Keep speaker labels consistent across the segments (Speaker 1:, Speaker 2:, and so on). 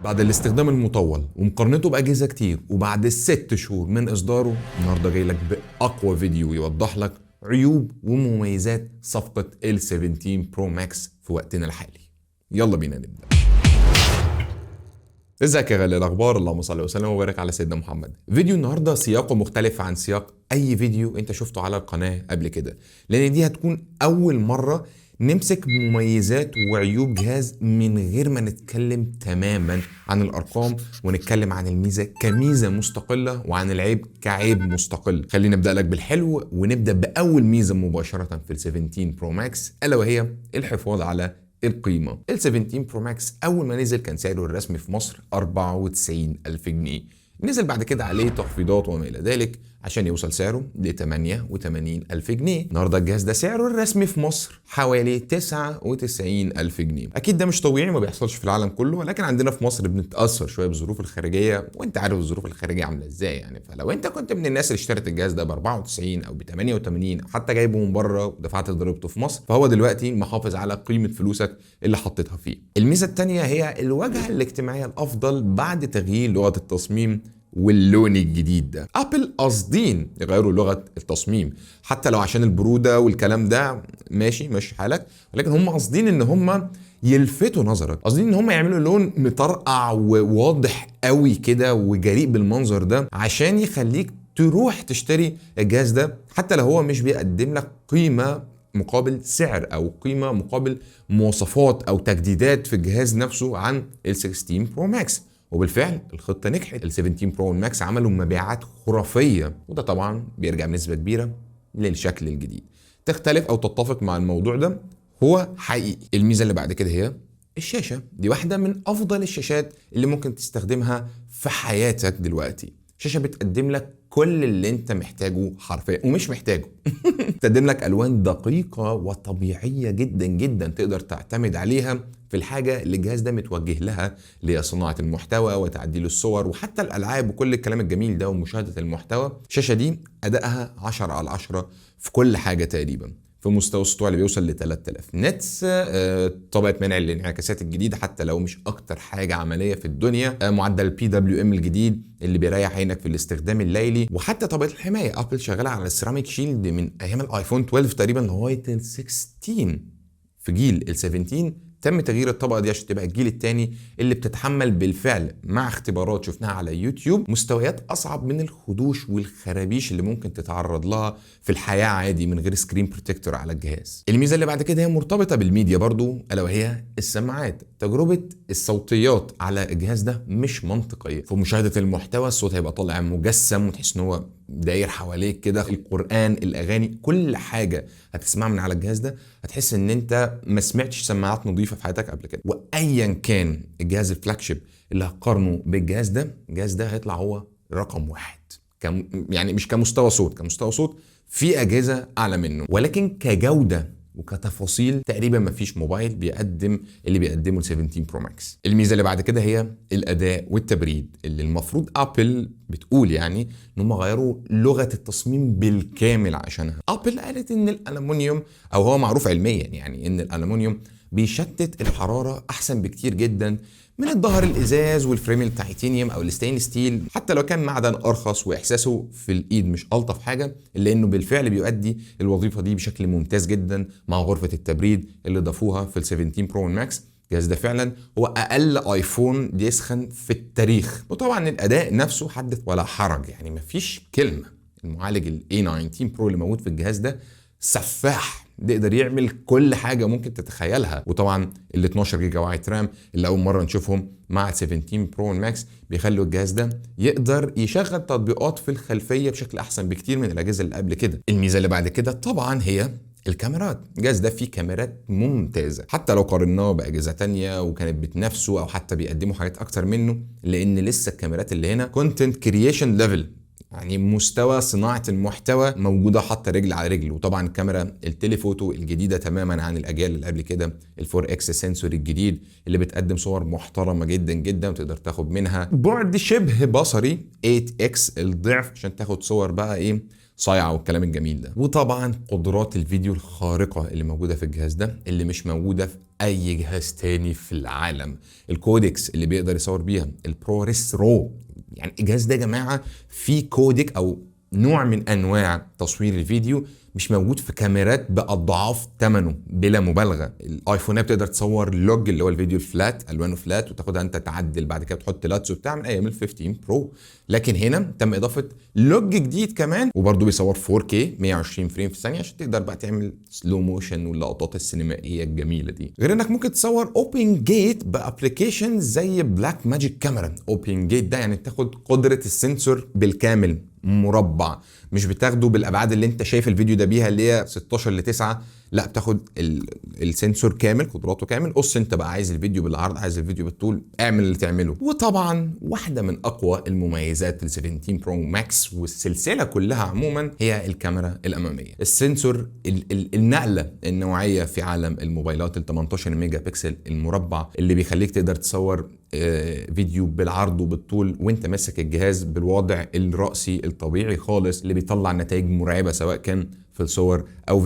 Speaker 1: بعد الاستخدام المطول ومقارنته بأجهزة كتير وبعد ال6 شهور من إصداره، النهارده جاي لك بأقوى فيديو يوضح لك عيوب ومميزات صفقة ال17 برو ماكس في وقتنا الحالي. يلا بينا نبدأ. ازيك يا غالي، الاخبار؟ اللهم صل وسلم وبارك على سيدنا محمد. فيديو النهارده سياقه مختلف عن سياق اي فيديو انت شفته على القناه قبل كده، لان دي هتكون اول مره نمسك مميزات وعيوب جهاز من غير ما نتكلم تماما عن الارقام، ونتكلم عن الميزه كميزه مستقله وعن العيب كعيب مستقل. خلينا نبدا لك بالحلو ونبدا باول ميزه مباشره في ال17 برو ماكس، الا وهي الحفاظ على القيمة. ال17 برو ماكس أول ما نزل كان سعره الرسمي في مصر 94,000 جنيه، نزل بعد كده عليه تخفيضات وما إلى ذلك عشان يوصل سعره ل 88,000 جنيه. النهارده الجهاز ده سعره الرسمي في مصر حوالي 99,000 جنيه. أكيد ده مش طبيعي، ما بيحصلش في العالم كله، ولكن عندنا في مصر بنتأثر شوية بالظروف الخارجية، وأنت عارف الظروف الخارجية عاملة إزاي يعني. فلو أنت كنت من الناس اللي اشترت الجهاز ده ب 94 أو ب 88 أو حتى جايبه من بره ودفعت ضريبته في مصر، فهو دلوقتي محافظ على قيمة فلوسك اللي حطيتها فيه. الميزة التانية هي الواجهة الاجتماعية الأفضل بعد تغيير لغة التصميم واللون الجديد ده. ابل قاصدين يغيروا لغه التصميم، حتى لو عشان البروده والكلام ده ماشي ماشي حالك، ولكن هم قاصدين ان هم يلفتوا نظرك، قاصدين ان هم يعملوا لون مطرقع وواضح قوي كده وجريء بالمنظر ده عشان يخليك تروح تشتري الجهاز ده، حتى لو هو مش بيقدم لك قيمه مقابل سعر او قيمه مقابل مواصفات او تجديدات في الجهاز نفسه عن ال16 برو ماكس. وبالفعل الخطه نجحت. ال17 برو ماكس عملوا مبيعات خرافيه، وده طبعا بيرجع بنسبه كبيره للشكل الجديد. تختلف او تتفق مع الموضوع ده؟ هو حقيقي. الميزه اللي بعد كده هي الشاشه. دي واحده من افضل الشاشات اللي ممكن تستخدمها في حياتك دلوقتي. شاشه بتقدم لك كل اللي انت محتاجه حرفيا ومش محتاجه. بتقدم لك الوان دقيقه وطبيعيه جدا جدا تقدر تعتمد عليها في الحاجه اللي الجهاز ده متوجه لها، اللي هي صناعه المحتوى وتعديل الصور وحتى الالعاب وكل الكلام الجميل ده ومشاهده المحتوى. الشاشه دي ادائها 10 على 10 في كل حاجه تقريبا. في مستوى السطوع اللي بيوصل ل 3000 نتس، طبقه منع الانعكاسات الجديده حتى لو مش اكتر حاجه عمليه في الدنيا، معدل البي دبليو ام الجديد اللي بيريح عينك في الاستخدام الليلي، وحتى طبقه الحمايه. ابل شغاله على السيراميك شيلد من ايام الايفون 12 تقريبا لغايه ال 16. في جيل ال 17 تم تغيير الطبقه دي عشان تبقى الجيل الثاني اللي بتتحمل بالفعل مع اختبارات شفناها على يوتيوب مستويات اصعب من الخدوش والخرابيش اللي ممكن تتعرض لها في الحياه عادي من غير سكرين بروتكتور على الجهاز. الميزه اللي بعد كده هي مرتبطه بالميديا برضو، الا وهي السماعات. تجربه الصوتيات على الجهاز ده مش منطقيه. في مشاهده المحتوى الصوت هيبقى طالع مجسم وتحس ان هو داير حواليك كده. القرآن، الأغاني، كل حاجة هتسمعها من على الجهاز ده هتحس إن أنت ما سمعتش سماعات نظيفة في حياتك قبل كده. وأيا كان الجهاز الفلاج شيب اللي هتقارنه بالجهاز ده، الجهاز ده هيطلع هو رقم واحد. يعني مش كمستوى صوت، كمستوى صوت في أجهزة أعلى منه، ولكن كجودة وكتفاصيل تقريبا مفيش موبايل بيقدم اللي بيقدمه ال17 برو ماكس. الميزه اللي بعد كده هي الاداء والتبريد، اللي المفروض ابل بتقول يعني ان هم غيروا لغه التصميم بالكامل عشانها. ابل قالت ان الالومنيوم، او هو معروف علميا يعني ان الالومنيوم بيشتت الحراره احسن بكتير جدا من الظهر الازاز والفريم التيتانيوم او الستين ستيل، حتى لو كان معدن ارخص واحساسه في الايد مش الطف حاجه، الا انه بالفعل بيؤدي الوظيفه دي بشكل ممتاز جدا مع غرفه التبريد اللي ضافوها في ال17 برو ماكس. الجهاز ده فعلا هو اقل ايفون بيسخن في التاريخ، وطبعا الاداء نفسه حدث ولا حرج، يعني مفيش كلمه. المعالج الاي 19 برو اللي موجود في الجهاز ده سفاح، بيقدر يعمل كل حاجه ممكن تتخيلها. وطبعا ال 12 جيجا بايت رام اللي اول مره نشوفهم مع 17 برو ماكس بيخلوا الجهاز ده يقدر يشغل تطبيقات في الخلفيه بشكل احسن بكتير من الاجهزه اللي قبل كده. الميزه اللي بعد كده طبعا هي الكاميرات. الجهاز ده فيه كاميرات ممتازه حتى لو قارناه باجهزه تانية وكانت بتنافسه او حتى بيقدموا حاجات اكتر منه، لان لسه الكاميرات اللي هنا كونتنت كرييشن ليفل، يعني مستوى صناعة المحتوى موجودة حتى رجل على رجل. وطبعا الكاميرا التليفوتو الجديدة تماما عن الأجيال اللي قبل كده، ال4 اكس سنسور الجديد اللي بتقدم صور محترمة جدا جدا وتقدر تاخد منها بعد شبه بصري 8 اكس الضعف عشان تاخد صور بقى ايه، صايعه والكلام الجميل ده. وطبعا قدرات الفيديو الخارقه اللي موجوده في الجهاز ده اللي مش موجوده في اي جهاز تاني في العالم. الكودكس اللي بيقدر يصور بيها البروريس رو، يعني الجهاز ده يا جماعه فيه كودك او نوع من انواع تصوير الفيديو مش موجود في كاميرات باضعاف ثمنه بلا مبالغه. الايفونات بتقدر تصور لوج اللي هو الفيديو الفلات، الوانه فلات، وتاخدها انت تعدل بعد كده تحط لاتس وبتاع من ايام ال 15 برو. لكن هنا تم اضافه لوج جديد كمان، وبرده بيصور 4K 120 فريم في الثانيه عشان تقدر بقى تعمل سلو موشن واللقطات السينمائيه الجميله دي. غير انك ممكن تصور اوبن جيت بابلكيشن زي بلاك ماجيك كاميرا. اوبن جيت ده يعني تاخد قدره السنسور بالكامل مربع، مش بتاخده بالابعاد اللي انت شايف الفيديو ده بيها اللي هي 16 ل 9، لا بتاخد السنسور كامل قدراته كامل. قص انت بقى عايز الفيديو بالعرض عايز الفيديو بالطول، اعمل اللي تعمله. وطبعا واحده من اقوى المميزات ال 17 برو ماكس والسلسله كلها عموما هي الكاميرا الاماميه. السنسور النقله النوعيه في عالم الموبايلات ال 18 ميجا بكسل المربع اللي بيخليك تقدر تصور فيديو بالعرض وبالطول وانت ماسك الجهاز بالوضع الرأسي الطبيعي خالص، اللي بيطلع نتائج مرعبه سواء كان في الصور او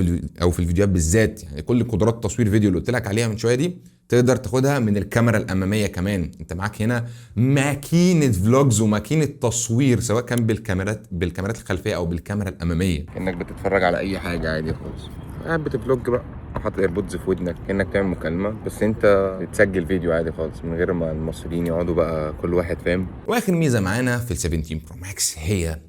Speaker 1: في الفيديوهات بالذات. يعني كل قدرات تصوير فيديو اللي قلت لك عليها من شويه دي تقدر تاخدها من الكاميرا الاماميه كمان. انت معاك هنا ماكينه فلوجز وماكينه تصوير سواء كان بالكاميرات الخلفيه او بالكاميرا الاماميه، كانك بتتفرج على اي حاجه عادي خالص. قاعد بتفلوج بقى حاطط ايربودز في ودنك كانك تعمل مكالمه، بس انت بتسجل فيديو عادي خالص من غير ما المصريين يقعدوا بقى كل واحد فاهم. واخر ميزه معانا في ال 17 برو ماكس هي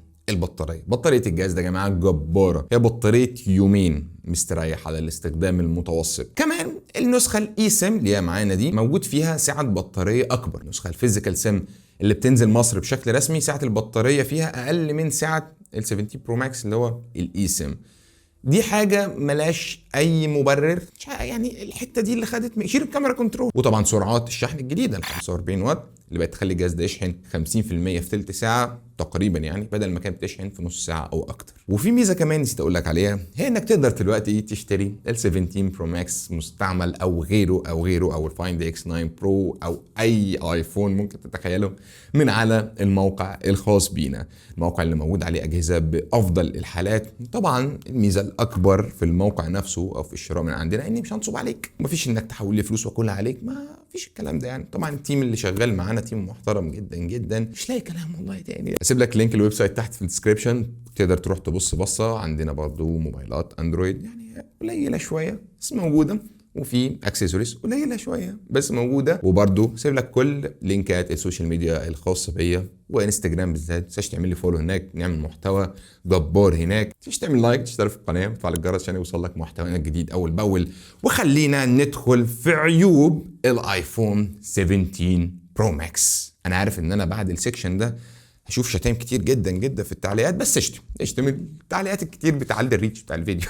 Speaker 1: بطارية الجهاز ده يا جماعه جباره، هي بطاريه يومين مستريح على الاستخدام المتوسط. كمان النسخه الاي سيم اللي هي معانا دي موجود فيها سعه بطاريه اكبر. النسخه الفيزيكال سيم اللي بتنزل مصر بشكل رسمي سعه البطاريه فيها اقل من سعه ال 17 برو ماكس اللي هو الاي سيم. دي حاجه ملاش اي مبرر، يعني الحته دي اللي خدت يشيل الكاميرا كنترول. وطبعا سرعات الشحن الجديده ال 45 واط اللي بقت تخلي الجهاز ده يشحن 50% في ثلث ساعه تقريبا، يعني بدل ما كانت بتشحن في نص ساعه او اكتر. وفي ميزه كمان نسيت اقول لك عليها، هي انك تقدر دلوقتي تشتري ال 17 برو ماكس مستعمل او غيره او الفايند اكس 9 برو او اي ايفون ممكن تتخيله من على الموقع الخاص بينا، الموقع اللي موجود عليه اجهزه بافضل الحالات. طبعا الميزه الاكبر في الموقع نفسه او في الشراء من عندنا ان مش هنصب عليك، مفيش انك تحول لي فلوس واكلها عليك، ما فيش الكلام ده. يعني طبعا التيم اللي شغال معانا تيم محترم جدا جدا، مش لاقي كلام والله تاني. اسيب لك لينك الويب سايت تحت في الديسكربشن، تقدر تروح تبص بصه. عندنا برضو موبايلات اندرويد يعني قليله شويه بس موجوده، وفي اكسسوارز قليله شويه بس موجوده. وبرده سيب لك كل لينكات السوشيال ميديا الخاصه بيا وانستجرام بالذات. ما تنساش تعمل لي فولو هناك، نعمل محتوى جبار هناك. ما تنساش تعمل لايك، تشترك في القناه وتفعل الجرس عشان يوصل لك محتوانا الجديد اول باول. وخلينا ندخل في عيوب الايفون 17 برو ماكس. انا عارف ان انا بعد السكشن ده هشوف شتايم كتير جدا جدا في التعليقات، بس اشتم التعليقات الكتير بتعلي الريتش بتاع الفيديو.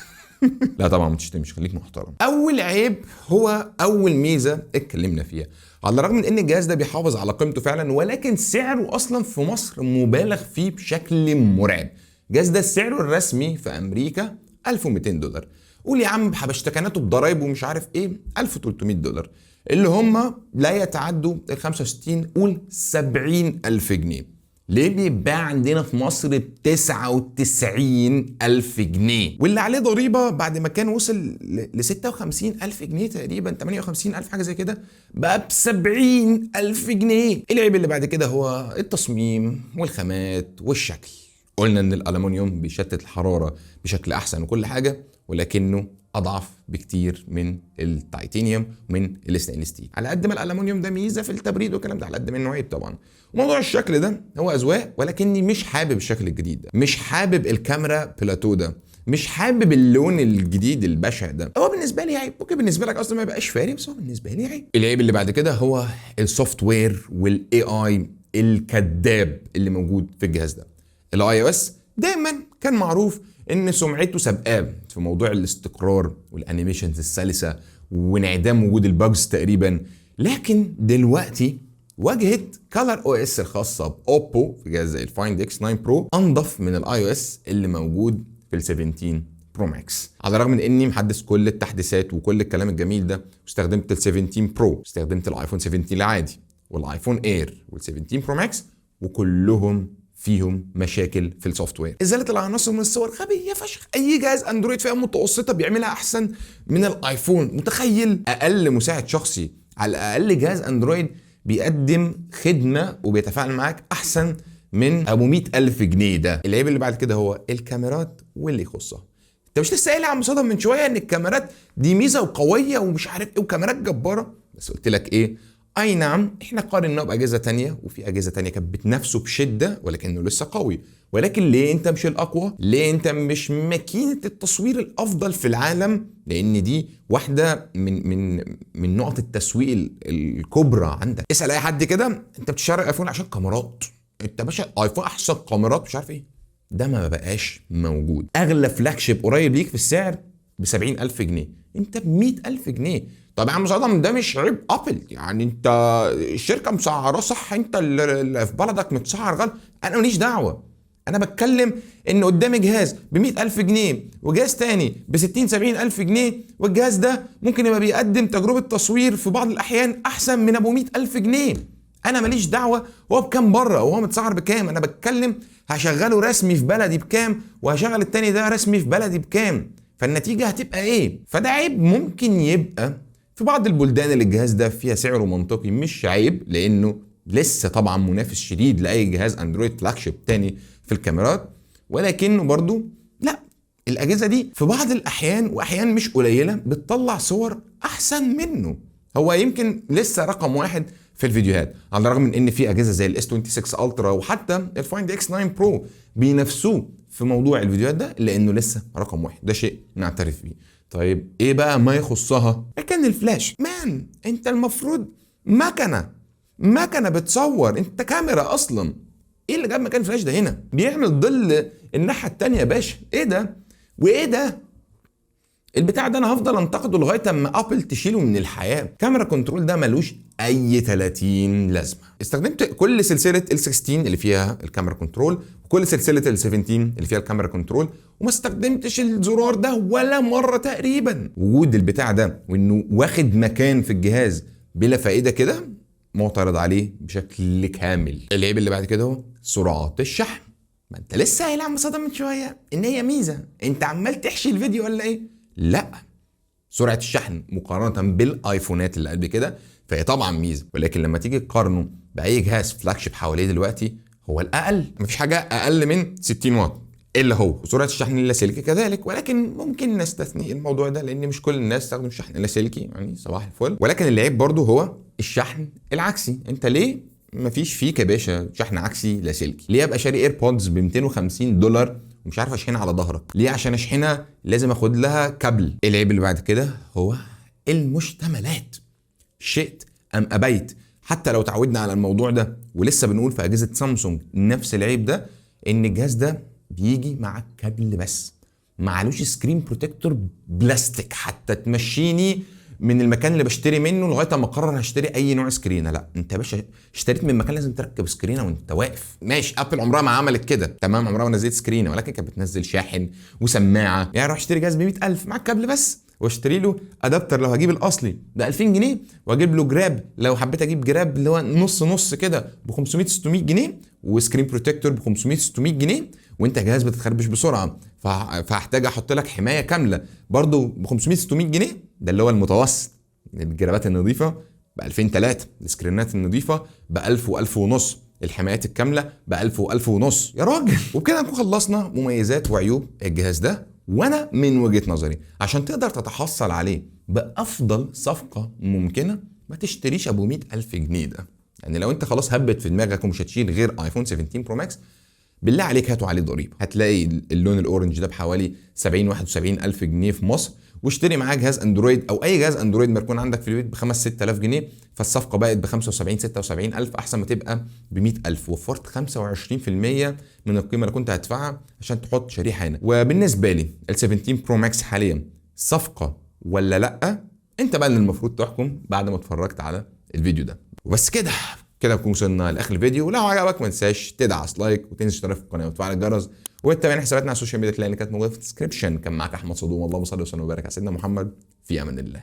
Speaker 1: لا طبعا ما تشتمش، خليك محترم. اول عيب هو اول ميزه اتكلمنا فيها، على الرغم من ان الجهاز ده بيحافظ على قيمته فعلا ولكن سعره اصلا في مصر مبالغ فيه بشكل مرعب. الجهاز ده سعره الرسمي في امريكا $1200. قول يا عم بحبشتكناته بضرايب ومش عارف ايه $1300 اللي هم لا يتعدوا ال 65 قول 70,000 جنيه. ليه بيتباع عندنا في مصر ب99,000 جنيه، واللي عليه ضريبه بعد ما كان وصل ل56,000 جنيه تقريبا 58,000 حاجه زي كده بقى ب70,000 جنيه. العيب اللي بعد كده هو التصميم والخامات والشكل. قلنا ان الالومنيوم بيشتت الحراره بشكل احسن وكل حاجه، ولكنه اضعف بكتير من التيتانيوم ومن الستانلس ستيل. على قد ما الالومنيوم ده ميزه في التبريد والكلام ده، على قد ما انه عيب طبعا. وموضوع الشكل ده هو اذواق، ولكني مش حابب الشكل الجديد ده، مش حابب الكاميرا بلاتو ده، مش حابب اللون الجديد البشع ده. هو بالنسبه لي عيب، ممكن بالنسبه لك اصلا ما يبقاش فارق بس هو بالنسبه لي عيب. العيب اللي بعد كده هو السوفت وير والاي اي الكذاب اللي موجود في الجهاز ده. الاي او اس دايما كان معروف ان سمعته سابقاه في موضوع الاستقرار والانيميشنز السلسه وانعدام وجود الباجز تقريبا، لكن دلوقتي واجهه كالر او اس الخاصه باوبو في جهاز زي الفايند اكس 9 برو انضف من الاي او اس اللي موجود في ال 17 برو ماكس. على الرغم من اني محدث كل التحديثات وكل الكلام الجميل ده، واستخدمت ال 17 برو، استخدمت الايفون 17 العادي والايفون اير وال 17 برو ماكس، وكلهم فيهم مشاكل في السوفت وير. ازاله العناصر من الصور غبيه فشخ. اي جهاز اندرويد فئه متوسطه بيعملها احسن من الايفون. متخيل؟ اقل مساعد شخصي على الاقل جهاز اندرويد بيقدم خدمه وبيتفاعل معاك احسن من ابو 100,000 جنيه ده. العيب اللي بعد كده هو الكاميرات واللي يخصها. انت مش لسه قايل يا عم صدام من شويه ان الكاميرات دي ميزه وقويه ومش عارف ايه وكاميرات جباره؟ بس قلت لك ايه؟ اي نعم احنا قارناه باجهزه تانية وفي اجهزه تانية كانت بتنافسه بشده ولكنه لسه قوي. ولكن ليه انت مش الاقوى؟ ليه انت مش ماكينه التصوير الافضل في العالم؟ لان دي واحده من نقط التسويق الكبرى عندك. اسال اي حد كده، انت بتشتري ايفون عشان كاميرات، انت باشا ايفون احسن كاميرات مش عارف ايه. ده ما بقاش موجود. اغلى فلاج شيب قريب ليك في السعر ب 70,000 جنيه، انت ب 100,000 جنيه. طب يا عم صدام ده مش عيب ابل، يعني انت الشركه مسعراه صح، انت اللي في بلدك متسعر غلط. انا ماليش دعوه، انا بتكلم ان قدامي جهاز ب 100,000 جنيه وجهاز تاني ب 60-70,000 جنيه، والجهاز ده ممكن يبقى بيقدم تجربه تصوير في بعض الاحيان احسن من ابو 100,000 جنيه. انا ماليش دعوه هو بكام بره وهو متسعر بكام. انا بتكلم هشغله رسمي في بلدي بكام وهشغل التاني ده رسمي في بلدي بكام، فالنتيجه هتبقى ايه؟ فده عيب ممكن يبقى في بعض البلدان اللي الجهاز ده فيها سعره منطقي، مش عيب لانه لسه طبعا منافس شديد لاي جهاز اندرويد فلاج شيب تاني في الكاميرات. ولكنه برضو لا، الاجهزه دي في بعض الاحيان واحيان مش قليله بتطلع صور احسن منه. هو يمكن لسه رقم واحد في الفيديوهات، على الرغم من ان في اجهزه زي الاس 26 الترا وحتى الفايند اكس 9 برو بينافسوه في موضوع الفيديوهات ده، لانه لسه رقم واحد. ده شيء نعترف بيه. طيب ايه بقى ما يخصها؟ كان الفلاش مان، انت المفروض مكنه بتصور، انت كاميرا اصلا. ايه اللي جاب مكان الفلاش ده هنا؟ بيعمل ظل الناحيه التانيه يا باشا. ايه ده وايه ده؟ البتاع ده انا هفضل انتقده لغايه اما ابل تشيله من الحياه. كاميرا كنترول ده ملوش اي 30 لازمه. استخدمت كل سلسله ال16 اللي فيها الكاميرا كنترول وكل سلسله ال17 اللي فيها الكاميرا كنترول وما استخدمتش الزرار ده ولا مره تقريبا. وجود البتاع ده وانه واخد مكان في الجهاز بلا فائده كده معترض عليه بشكل كامل. العيب اللي بعد كده هو سرعات الشحن. ما انت لسه قايل يا عم صدام من شويه ان هي ميزه، انت عمال تحشي الفيديو ولا ايه؟ لا، سرعه الشحن مقارنه بالايفونات اللي قبل كده فهي طبعا ميزه، ولكن لما تيجي تقارنه باي جهاز فلاج شيب حواليه دلوقتي هو الاقل. مفيش حاجه اقل من 60 واط الا هو، وسرعه الشحن اللاسلكي كذلك. ولكن ممكن نستثني الموضوع ده لان مش كل الناس تستخدم الشحن اللاسلكي، يعني صباح الفل. ولكن العيب برضو هو الشحن العكسي. انت ليه مفيش فيك يا باشا شحن عكسي لاسلكي؟ ليه ابقى شاري ايربودز ب $250 ومش عارف اشحنها على ظهرك؟ ليه عشان اشحنها لازم اخد لها كابل؟ العيب اللي بعد كده هو المشتملات. شئت ام ابيت، حتى لو تعودنا على الموضوع ده ولسه بنقول في اجهزه سامسونج نفس العيب ده، ان الجهاز ده بيجي مع كابل بس، معلوش سكرين بروتكتور بلاستيك حتى تمشيني من المكان اللي بشتري منه لغايه اما اقرر هشتري اي نوع سكرينه. لا، انت يا باشا اشتريت من مكان لازم تركب سكرينه وانت واقف. ماشي، ابل عمرها ما عملت كده، تمام، عمرها ما نزلت سكرينه، ولكن كانت بتنزل شاحن وسماعه. يعني اروح اشتري جهاز ب 100,000 مع الكابل بس، واشتري له ادابتر لو هجيب الاصلي ب 2000 جنيه، واجيب له جراب لو حبيت اجيب جراب اللي هو نص نص كده ب 500-600 جنيه، وسكرين بروتكتور ب 500-600 جنيه، وانت جهاز بتتخربش بسرعه فهحتاج احط لك حمايه كامله برضو ب 500-600 جنيه. ده اللي هو المتوسط. الجرابات النظيفه ب 2003، السكرينات النظيفه ب 1000 و1000 ونص، الحمايات الكامله ب 1000 و1000 ونص يا راجل. وبكده نكون خلصنا مميزات وعيوب الجهاز ده. وانا من وجهه نظري عشان تقدر تتحصل عليه بافضل صفقه ممكنه ما تشتريش ابو 100,000 جنيه ده. يعني لو انت خلاص هبت في دماغك ومش هتشيل غير ايفون 17 برو ماكس، بالله عليك هاتوا عليه ضريبه. هتلاقي اللون الاورنج ده بحوالي 70-71 الف جنيه في مصر، واشتري معاه جهاز اندرويد او اي جهاز اندرويد مركون عندك في البيت ب 5-6 آلاف جنيه، فالصفقه بقت ب 75-76 الف احسن ما تبقى ب 100,000. وفرت 25% من القيمه اللي كنت هتدفعها عشان تحط شريحه هنا. وبالنسبه لي ال 17 برو ماكس حاليا صفقه ولا لا؟ انت بقى اللي المفروض تحكم بعد ما اتفرجت على الفيديو ده. وبس كده نكون وصلنا لاخر الفيديو. ولو عجبك ما تنساش تدعس لايك وتنسى تشترك في القناه وتفعل الجرس وتتابعنا حساباتنا على السوشيال ميديا اللي كانت موجوده في الديسكربشن. كان معاك احمد صدوم، اللهم صل وسلم وبارك على سيدنا محمد. في امان الله.